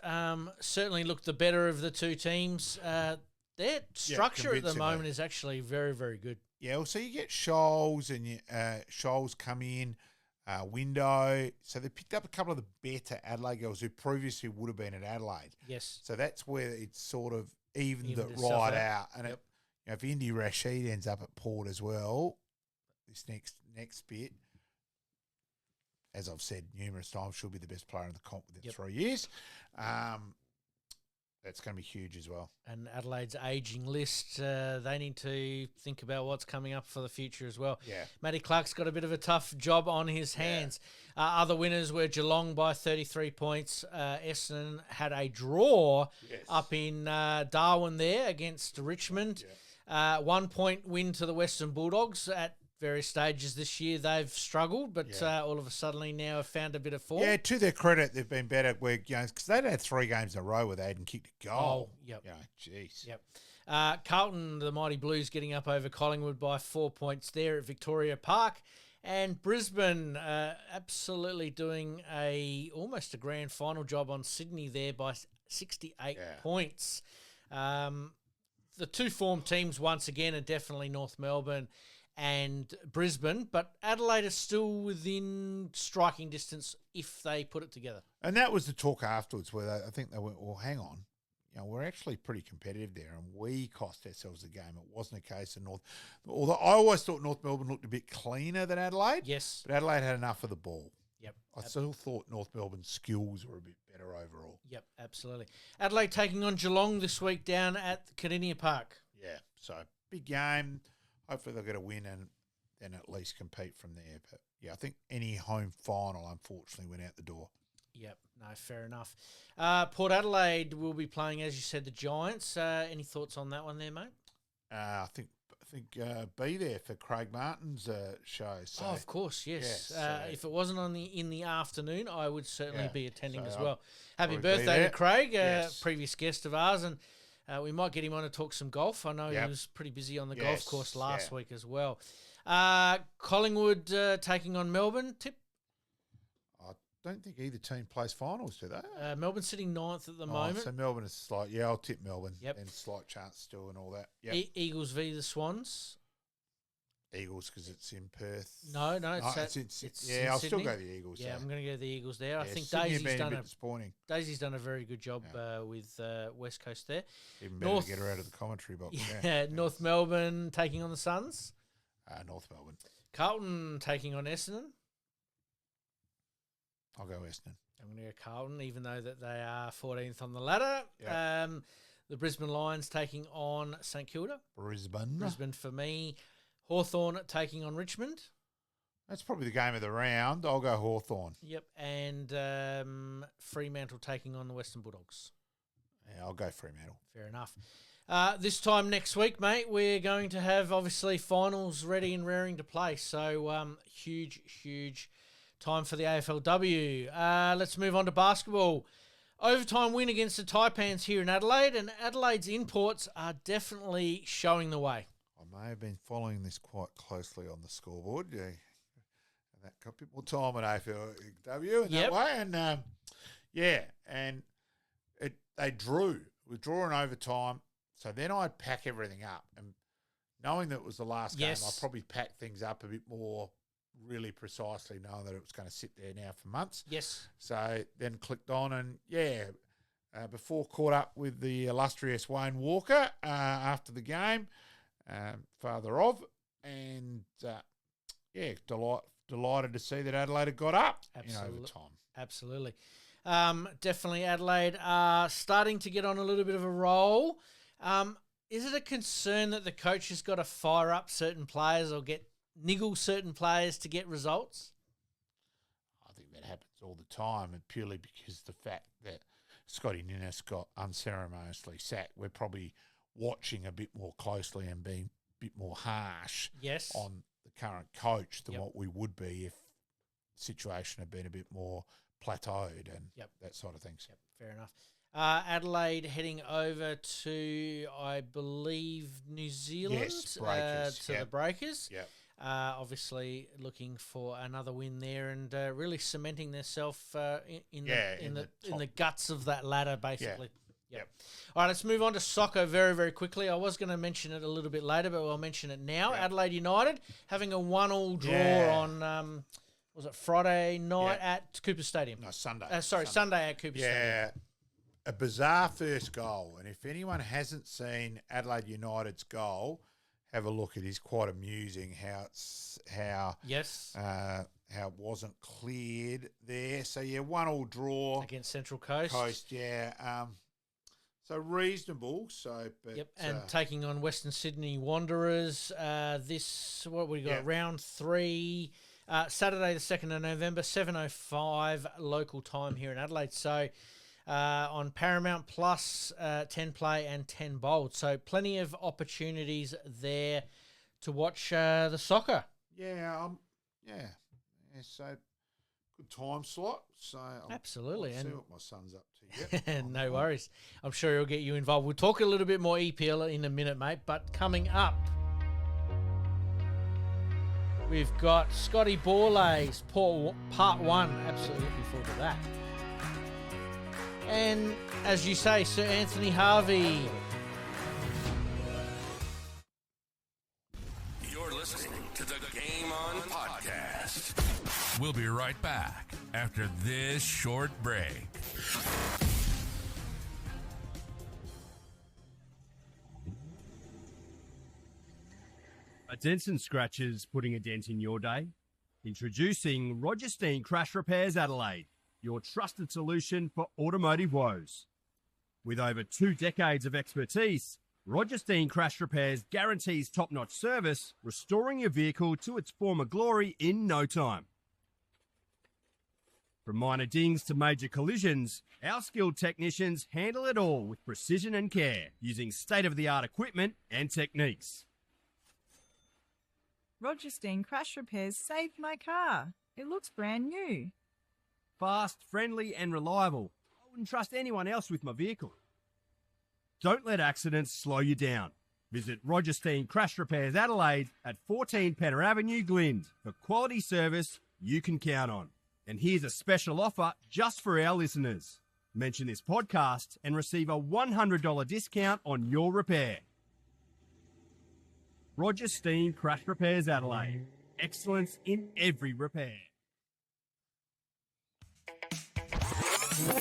certainly looked the better of the two teams. Their structure at the moment is actually very, very good. Yeah, well, so you get Shoals and Shoals come in, Window. So they picked up a couple of the better Adelaide girls who previously would have been at Adelaide. Yes. So that's where it's sort of evened it itself right out. out. And if Indy Rashid ends up at Port as well, this next bit, as I've said numerous times, she'll be the best player in the comp within 3 years. That's going to be huge as well. And Adelaide's ageing list, they need to think about what's coming up for the future as well. Yeah. Matty Clark's got a bit of a tough job on his hands. Other winners were Geelong by 33 points. Essendon had a draw up in Darwin there against Richmond. 1 point win to the Western Bulldogs at various stages this year. They've struggled, but all of a sudden now have found a bit of form. Yeah, to their credit, they've been better because they'd had 3 games in a row where they hadn't kicked a goal. Jeez. Yep. Carlton, the Mighty Blues, getting up over Collingwood by 4 points there at Victoria Park. And Brisbane absolutely doing almost a grand final job on Sydney there by 68 points. The two form teams once again are definitely North Melbourne and Brisbane, but Adelaide is still within striking distance if they put it together. And that was the talk afterwards where I think they went, well, hang on. We're actually pretty competitive there and we cost ourselves a game. It wasn't a case of North. Although I always thought North Melbourne looked a bit cleaner than Adelaide. Yes. But Adelaide had enough of the ball. Yep. I still thought North Melbourne's skills were a bit better overall. Yep, absolutely. Adelaide taking on Geelong this week down at Cardinia Park. Yeah, so big game. Hopefully they'll get a win and then at least compete from there. But, I think any home final, unfortunately, went out the door. Yep, no, fair enough. Port Adelaide will be playing, as you said, the Giants. Any thoughts on that one there, mate? I think be there for Craig Martin's show. So. Oh, of course, yes. So if it wasn't in the afternoon, I would certainly be attending as well. I'll Happy birthday to Craig, Yes. previous guest of ours, and we might get him on to talk some golf. I know he was pretty busy on the golf course last week as well. Collingwood taking on Melbourne. Tip? I don't think either team plays finals, do they? Melbourne sitting 9th at the moment. So Melbourne is slight. Yeah, I'll tip Melbourne. Yep. And slight chance still and all that. Yep. Eagles v the Swans. Eagles because it's in Perth. No, it's I'll Sydney. still go the Eagles. Yeah, I'm going to go the Eagles there. Yeah, I think Sydney Daisy's a bit disappointing. Daisy's done a very good job with West Coast there. Even better to get her out of the commentary box. North Melbourne taking on the Suns. North Melbourne. Carlton taking on Essendon. I'll go Essendon. I'm going to go Carlton, even though that they are 14th on the ladder. Yep. The Brisbane Lions taking on St Kilda. Brisbane for me. Hawthorn taking on Richmond. That's probably the game of the round. I'll go Hawthorn. Yep. And Fremantle taking on the Western Bulldogs. Yeah, I'll go Fremantle. Fair enough. This time next week, mate, we're going to have, obviously, finals ready and raring to play. So, huge time for the AFLW. Let's move on to basketball. Overtime win against the Taipans here in Adelaide, and Adelaide's imports are definitely showing the way. I may have been following this quite closely on the scoreboard. Yeah. And that got a bit more time at AFLW in that way. And, and they drew. We drew in overtime. So then I'd pack everything up. And knowing that it was the last game, I'd probably pack things up a bit more really precisely knowing that it was going to sit there now for months. Yes. So then clicked on and, before caught up with the illustrious Wayne Walker after the game, father of, and, delighted to see that Adelaide had got up in overtime. Absolutely. Definitely Adelaide are starting to get on a little bit of a roll. Is it a concern that the coach has got to fire up certain players or niggle certain players to get results? I think that happens all the time, and purely because the fact that Scotty Ninnis got unceremoniously sacked, we're probably watching a bit more closely and being a bit more harsh on the current coach than what we would be if the situation had been a bit more plateaued and that sort of things. Yep, fair enough. Adelaide heading over to, I believe, New Zealand. Yes, Breakers. The Breakers. Yep. Obviously looking for another win there and really cementing themselves in the guts of that ladder, basically. Yep. All right, let's move on to soccer very, very quickly. I was going to mention it a little bit later, but I'll mention it now. Yep. Adelaide United having a 1-1 draw on, was it Friday night at Cooper Stadium? No, Sunday. Sunday at Cooper Stadium. Yeah, a bizarre first goal. And if anyone hasn't seen Adelaide United's goal, have a look. It is quite amusing how it wasn't cleared there. So 1-1 draw against Central Coast. So reasonable. And taking on Western Sydney Wanderers. Round 3, Saturday the 2nd of November, 7:05 local time here in Adelaide. So. On Paramount Plus, 10 play and 10 bold. So plenty of opportunities there to watch the soccer. So good time slot. So absolutely. I'll see what my son's up to. Yep. No worries. I'm sure he'll get you involved. We'll talk a little bit more EPL in a minute, mate. But coming up, we've got Scotty BORLACE, part 1. Absolutely looking forward to that. And as you say, Sir Anthony Harvey. You're listening to the Game On Podcast. We'll be right back after this short break. A dents and scratches putting a dent in your day? Introducing Roger Steen Crash Repairs Adelaide, your trusted solution for automotive woes. With over 2 decades of expertise, Roger Steen Crash Repairs guarantees top-notch service, restoring your vehicle to its former glory in no time. From minor dings to major collisions, our skilled technicians handle it all with precision and care, using state-of-the-art equipment and techniques. Roger Steen Crash Repairs saved my car. It looks brand new. Fast, friendly and reliable. I wouldn't trust anyone else with my vehicle. Don't let accidents slow you down. Visit Roger Steen Crash Repairs Adelaide at 14 Penner Avenue, Glynde, for quality service you can count on. And here's a special offer just for our listeners. Mention this podcast and receive a $100 discount on your repair. Roger Steen Crash Repairs Adelaide. Excellence in every repair.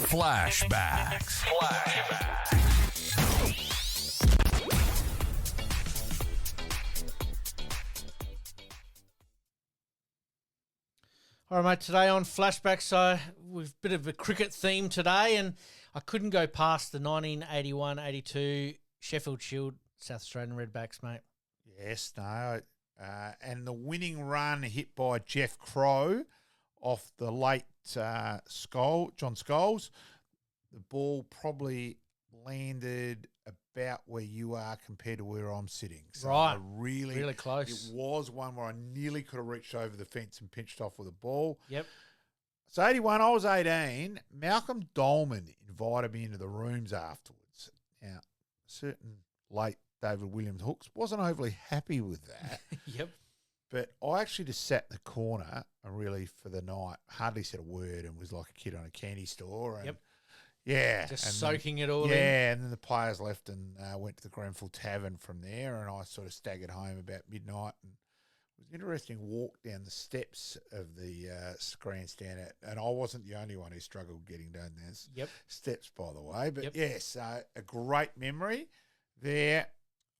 Flashbacks. All right, mate, today on Flashbacks, we've a bit of a cricket theme today, and I couldn't go past the 1981-82 Sheffield Shield South Australian Redbacks, mate. Yes, no. And the winning run hit by Jeff Crow off the late John Scholes. The ball probably landed about where you are compared to where I'm sitting. So right. Really close. It was one where I nearly could have reached over the fence and pinched off with a ball. Yep. So 81, I was 18. Malcolm Dolman invited me into the rooms afterwards. Now, certain late David Williams Hooks wasn't overly happy with that. Yep. But I actually just sat in the corner and really for the night hardly said a word and was like a kid on a candy store. And yep. Yeah. Just soaking it all in. Yeah, and then the players left and went to the Grenfell Tavern from there, and I sort of staggered home about midnight and was an interesting walk down the steps of the grandstand, and I wasn't the only one who struggled getting down those steps, by the way. But yes, a great memory there.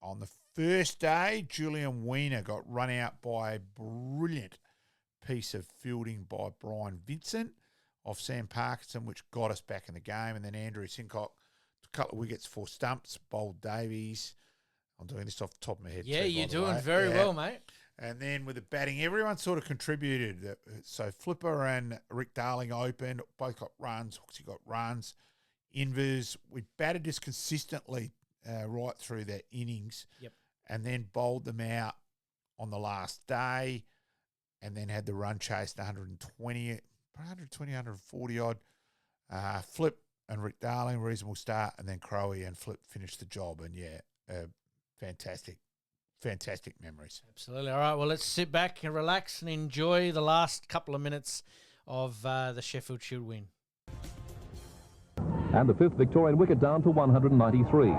On the first day, Julian Weiner got run out by a brilliant piece of fielding by Brian Vincent off Sam Parkinson, which got us back in the game. And then Andrew Sincock, a couple of wickets for stumps, bowled Davies. I'm doing this off the top of my head. Yeah, too, you're by the doing way. very well, mate. And then with the batting, everyone sort of contributed. So Flipper and Rick Darling opened, both got runs. Hooksy got runs. Invers, we batted this consistently right through that innings. Yep. And then bowled them out on the last day, and then had the run chase to 120, 140 odd. Flip and Rick Darling, reasonable start, and then Crowe and Flip finished the job. And fantastic memories. Absolutely. All right, well, let's sit back and relax and enjoy the last couple of minutes of the Sheffield Shield win. And the 5th Victorian wicket down to 193.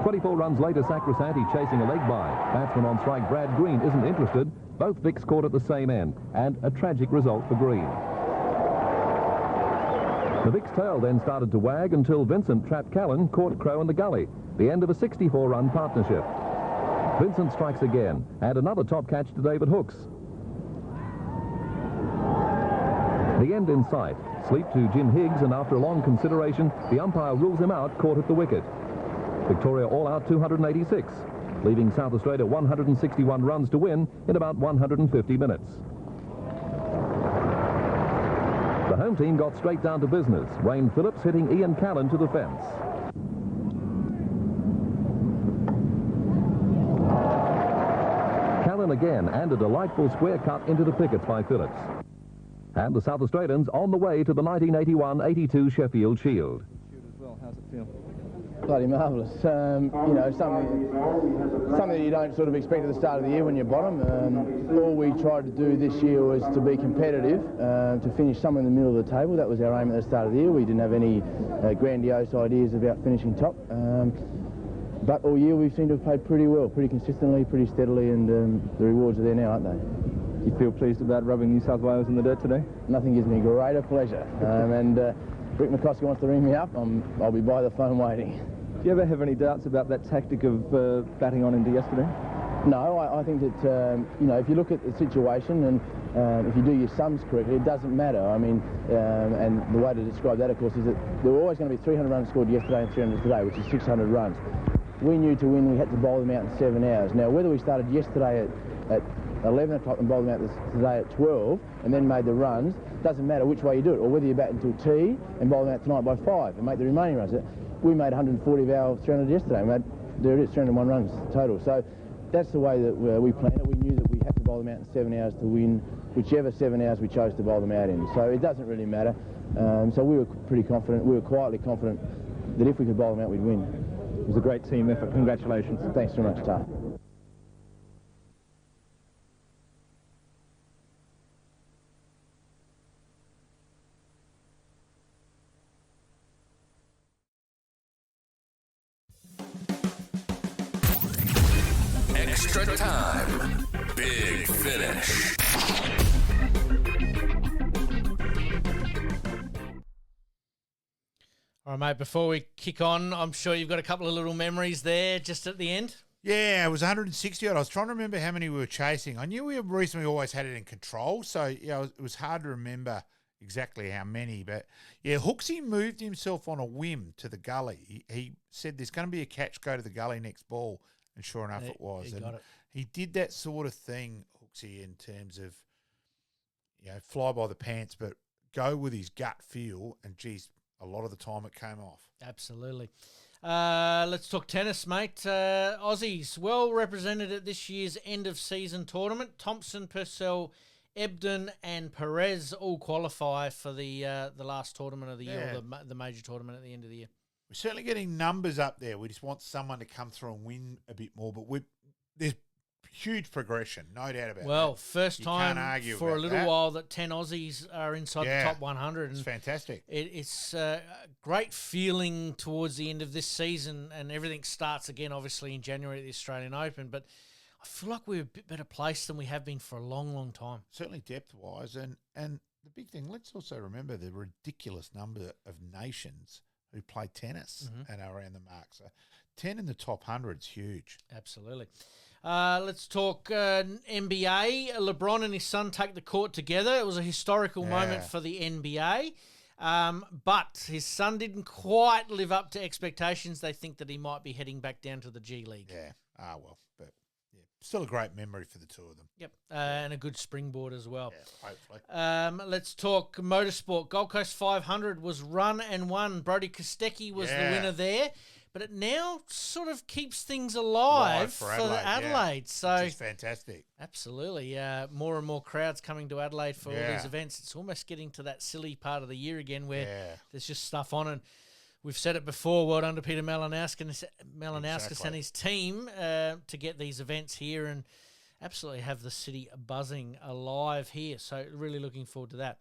24 runs later, Sacrosanti chasing a leg by. Batsman on strike, Brad Green, isn't interested. Both Vicks caught at the same end, and a tragic result for Green. The Vicks tail then started to wag until Vincent trapped Callan, caught Crowe in the gully. The end of a 64-run partnership. Vincent strikes again, and another top catch to David Hooks. The end in sight. Sleep to Jim Higgs, and after a long consideration, the umpire rules him out, caught at the wicket. Victoria all out 286, leaving South Australia 161 runs to win in about 150 minutes. The home team got straight down to business. Wayne Phillips hitting Ian Callan to the fence. Callan again, and a delightful square cut into the pickets by Phillips. And the South Australians on the way to the 1981-82 Sheffield Shield. How's it feel? Bloody marvellous. You know, something that you don't sort of expect at the start of the year when you're bottom. All we tried to do this year was to be competitive, to finish somewhere in the middle of the table. That was our aim at the start of the year. We didn't have any grandiose ideas about finishing top. But all year we seem to have played pretty well, pretty consistently, pretty steadily, and the rewards are there now, aren't they? Do you feel pleased about rubbing New South Wales in the dirt today? Nothing gives me greater pleasure. Rick McCoskey wants to ring me up, I'll be by the phone waiting. Do you ever have any doubts about that tactic of batting on into yesterday? No, I think that, you know, if you look at the situation and if you do your sums correctly, it doesn't matter. I mean, and the way to describe that, of course, is that there were always going to be 300 runs scored yesterday and 300 today, which is 600 runs. We knew to win we had to bowl them out in 7 hours. Now, whether we started yesterday at 11 o'clock and bowled them out today at 12 and then made the runs, doesn't matter which way you do it, or whether you bat until tea and bowl them out tonight by 5 and make the remaining runs. We made 140 of our 300 yesterday. There it is, 301 runs total. So that's the way that we planned it. We knew that we had to bowl them out in 7 hours to win, whichever 7 hours we chose to bowl them out in. So it doesn't really matter. So we were pretty confident. We were quietly confident that if we could bowl them out, we'd win. It was a great team effort. Congratulations. Thanks very much, Tar. Extra time. Big finish. All right, mate, before we kick on, I'm sure you've got a couple of little memories there just at the end. Yeah, it was 160 odd. I was trying to remember how many we were chasing. I knew we recently always had it in control, so yeah, it was hard to remember exactly how many. But yeah, Hooksy moved himself on a whim to the gully. He said there's going to be a catch, go to the gully next ball, and sure enough it was. He got it. He did that sort of thing, Hooksy, in terms of, you know, fly by the pants, but go with his gut feel, and geez, a lot of the time it came off. Absolutely. Let's talk tennis, mate. Aussies well represented at this year's end-of-season tournament. Thompson, Purcell, Ebden and Perez all qualify for the last tournament of the year, or the major tournament at the end of the year. We're certainly getting numbers up there. We just want someone to come through and win a bit more, but there's huge progression, no doubt about it. Well, first time for a little while that 10 Aussies are inside the top 100. It's fantastic. It's a great feeling towards the end of this season, and everything starts again, obviously, in January at the Australian Open. But I feel like we're a bit better placed than we have been for a long, long time. Certainly depth-wise. And the big thing, let's also remember the ridiculous number of nations who play tennis and are around the mark. So 10 in the top 100 is huge. Absolutely. Let's talk NBA. LeBron and his son take the court together. It was a historical moment for the NBA. But his son didn't quite live up to expectations. They think that he might be heading back down to the G League. Yeah. Well, but yeah, still a great memory for the two of them. Yep. And a good springboard as well. Yeah, hopefully. Let's talk motorsport. Gold Coast 500 was run and won. Brody Kostecki was the winner there. But it now sort of keeps things alive for Adelaide. Yeah. So which is fantastic. Absolutely. More and more crowds coming to Adelaide for all these events. It's almost getting to that silly part of the year again where there's just stuff on. And we've said it before, well done to Peter Malinauskas and his team to get these events here and absolutely have the city buzzing alive here. So really looking forward to that.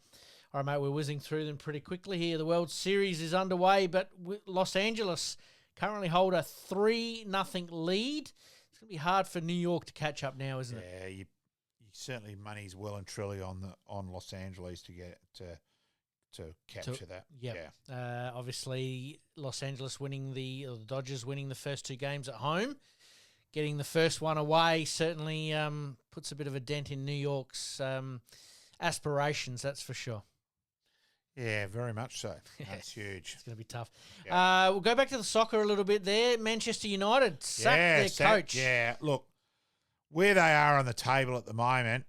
All right, mate, we're whizzing through them pretty quickly here. The World Series is underway, but Los Angeles currently hold a 3-0 lead. It's going to be hard for New York to catch up now, isn't it? Yeah, you certainly money's well and truly on Los Angeles to get to capture that. Yeah. Obviously, Los Angeles winning the Dodgers winning the first 2 games at home, getting the first one away certainly puts a bit of a dent in New York's aspirations. That's for sure. Yeah, very much so. That's huge. It's going to be tough. Yeah. We'll go back to the soccer a little bit there. Manchester United sacked their coach. Yeah, look, where they are on the table at the moment,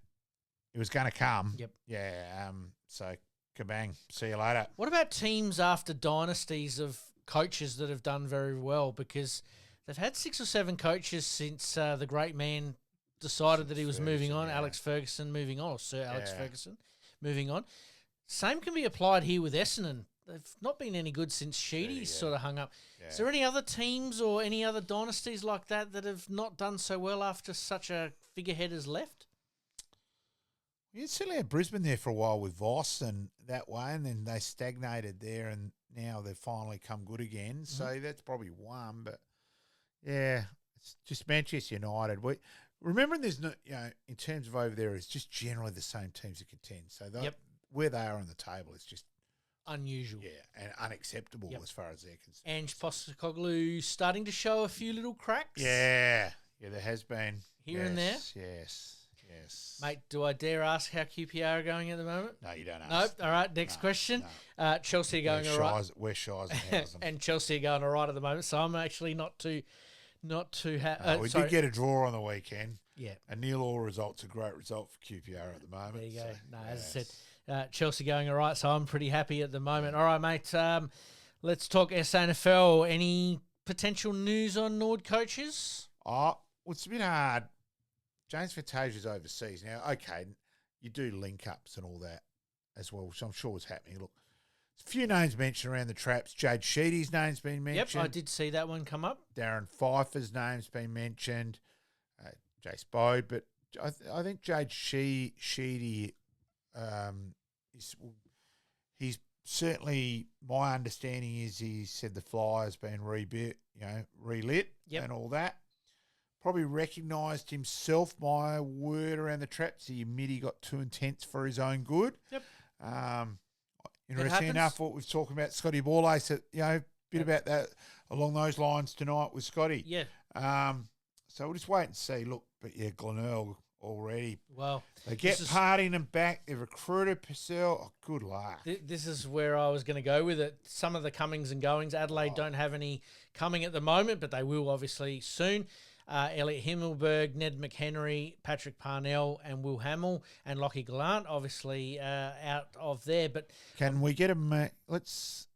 it was going to come. Yep. Yeah, so kabang. See you later. What about teams after dynasties of coaches that have done very well? Because they've had 6 or 7 coaches since the great man decided that he was moving on. Alex Ferguson moving on, or Sir Alex Ferguson moving on. Same can be applied here with Essendon. They've not been any good since Sheedy's sort of hung up. Yeah. Is there any other teams or any other dynasties like that have not done so well after such a figurehead has left? You certainly had Brisbane there for a while with Voss and that way, and then they stagnated there, and now they've finally come good again. So that's probably one. But, yeah, it's just Manchester United. Remembering there's no, in terms of over there, it's just generally the same teams that contend. So where they are on the table is just unusual. Yeah, and unacceptable as far as they're concerned. Ange Postecoglou starting to show a few little cracks. Yeah, there has been. Here and there. Yes. Mate, do I dare ask how QPR are going at the moment? No, you don't ask. Nope. All right, next question. No. Chelsea are going all right. We're Shies and Housing. And Chelsea are going all right at the moment, so I'm actually not too we did get a draw on the weekend. Yeah. A 0-0 result's a great result for QPR at the moment. There you go. As I said, Chelsea going all right, so I'm pretty happy at the moment. All right, mate, let's talk SANFL. Any potential news on Nord coaches? Well, it's a bit hard. James Fantasia's overseas. Now, okay, you do link-ups and all that as well, which I'm sure is happening. Look, there's a few names mentioned around the traps. Jade Sheedy's name's been mentioned. Yep, I did see that one come up. Darren Pfeiffer's name's been mentioned. Jace Bode, but I think Jade Sheedy, he's certainly, my understanding is he said the Flyer's been relit and all that. Probably recognised himself, my word around the traps. He admitted he got too intense for his own good. Yep. Interesting enough, what we've talking about Scotty BORLACE, a bit about that along those lines tonight with Scotty. Yeah. So we'll just wait and see. Look, but Glenelg already. Well, they get partying them back. They recruited Purcell. Oh, good luck. This is where I was going to go with it. Some of the comings and goings. Adelaide don't have any coming at the moment, but they will obviously soon. Elliot Himmelberg, Ned McHenry, Patrick Parnell, and Will Hamill, and Lockie Gallant, obviously out of there. But can we get him? Let's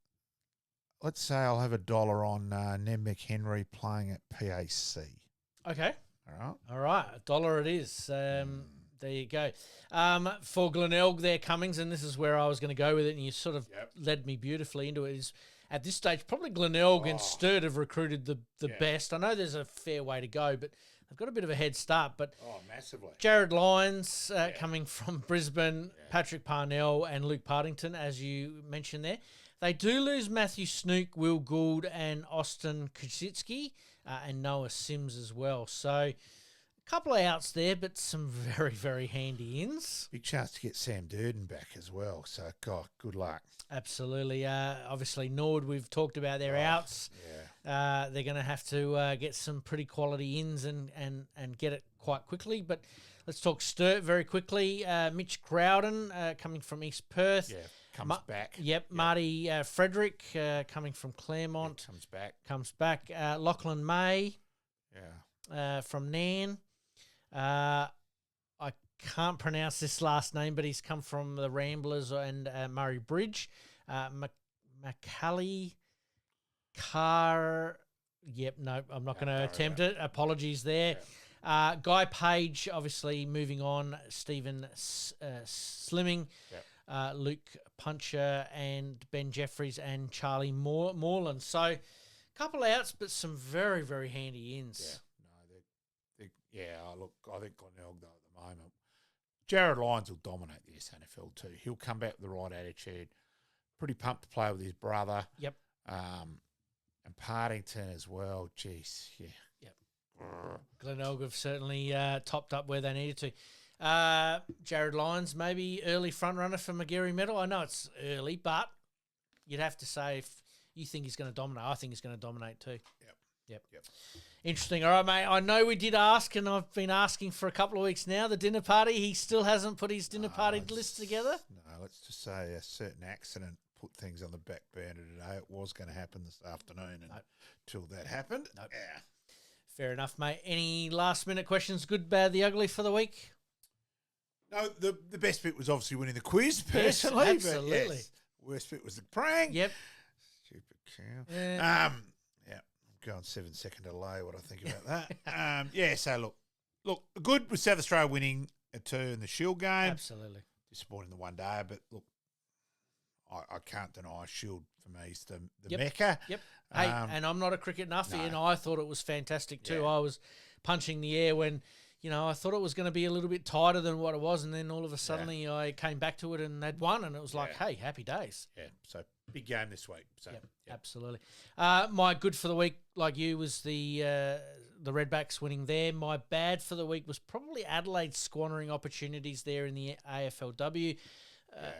say I'll have $1 on Ned McHenry playing at PAC. Okay. All right. $1 it is. There you go. For Glenelg, their comings, and this is where I was going to go with it, and you sort of led me beautifully into it, is at this stage, probably Glenelg and Sturt have recruited the best. I know there's a fair way to go, but they've got a bit of a head start. But massively. Jared Lyons coming from Brisbane, Patrick Parnell and Luke Partington, as you mentioned there. They do lose Matthew Snook, Will Gould and Austin Kosicki and Noah Sims as well. So couple of outs there, but some very, very handy ins. Big chance to get Sam Durden back as well. So, God, good luck. Absolutely. Obviously, Nord, we've talked about their outs. Yeah. They're going to have to get some pretty quality ins and get it quite quickly. But let's talk Sturt very quickly. Mitch Crowden coming from East Perth. Yeah, comes back. Yep. Marty Frederick coming from Claremont. Yeah, comes back. Lachlan May from Nairn. I can't pronounce this last name, but he's come from the Ramblers and Murray Bridge. Macaulay Carr. Yep, no, I'm not going to attempt it. Apologies there. Yeah. Guy Page, obviously moving on. Stephen Slimming. Yep. Luke Puncher and Ben Jeffries and Charlie Moreland. So, a couple outs, but some very, very handy ins. Look, I think Glenelg, though, at the moment, Jared Lyons will dominate the SNFL too. He'll come back with the right attitude. Pretty pumped to play with his brother. Yep. And Partington as well. Jeez, yeah. Yep. Glenelg have certainly topped up where they needed to. Jared Lyons, maybe early front runner for McGarry Medal. I know it's early, but you'd have to say if you think he's going to dominate, I think he's going to dominate too. Yep. Interesting. All right, mate. I know we did ask, and I've been asking for a couple of weeks now, the dinner party. He still hasn't put his dinner party list together. No, let's just say a certain accident put things on the back burner today. It was going to happen this afternoon, and until that happened. Nope. Yeah. Fair enough, mate. Any last-minute questions, good, bad, the ugly for the week? No, the best bit was obviously winning the quiz, personally. Yes, absolutely. But yes, worst bit was the prank. Yep. Stupid cow. Going 7 second delay. What I think about that? So look, good with South Australia winning a 2 in the Shield game. Absolutely disappointing the one day, but look, I can't deny Shield for me is the mecca. Yep. Hey, and I'm not a cricket nuffy, and I thought it was fantastic too. Yeah. I was punching the air when I thought it was going to be a little bit tighter than what it was, and then all of a sudden I came back to it and they'd won, and it was like, hey, happy days. Yeah. So big game this week. So absolutely. My good for the week, like you, was the Redbacks winning there. My bad for the week was probably Adelaide squandering opportunities there in the AFLW.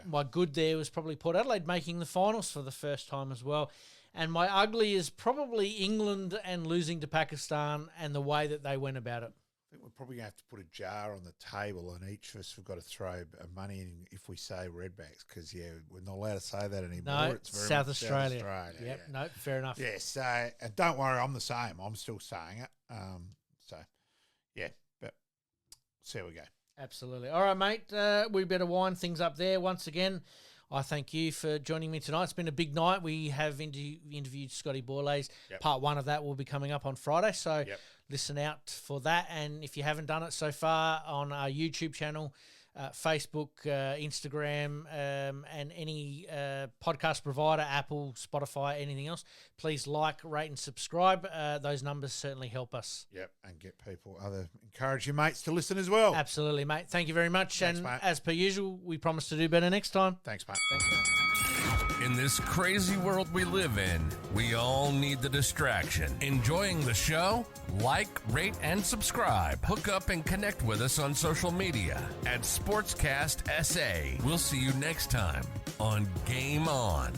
My good there was probably Port Adelaide making the finals for the first time as well. And my ugly is probably England and losing to Pakistan and the way that they went about it. I think we're probably going to have to put a jar on the table, and each of us have got to throw money in if we say Redbacks, because we're not allowed to say that anymore. No, it's very South much Australia. South Australia. Yep, no, fair enough. Yeah, so and don't worry, I'm the same. I'm still saying it. But see how we go. Absolutely. All right, mate. We better wind things up there. Once again, I thank you for joining me tonight. It's been a big night. We have interviewed Scotty BORLACE. Yep. Part 1 of that will be coming up on Friday, so listen out for that. And if you haven't done it so far, on our YouTube channel, Facebook, Instagram, and any podcast provider, Apple, Spotify, anything else, please like, rate, and subscribe. Those numbers certainly help us. Yep, and get encourage your mates to listen as well. Absolutely, mate. Thank you very much. Thanks, and mate. as per usual, we promise to do better next time. Thanks, mate. In this crazy world we live in, we all need the distraction. Enjoying the show? Like, rate, and subscribe. Hook up and connect with us on social media at Sportscast SA. We'll see you next time on Game On.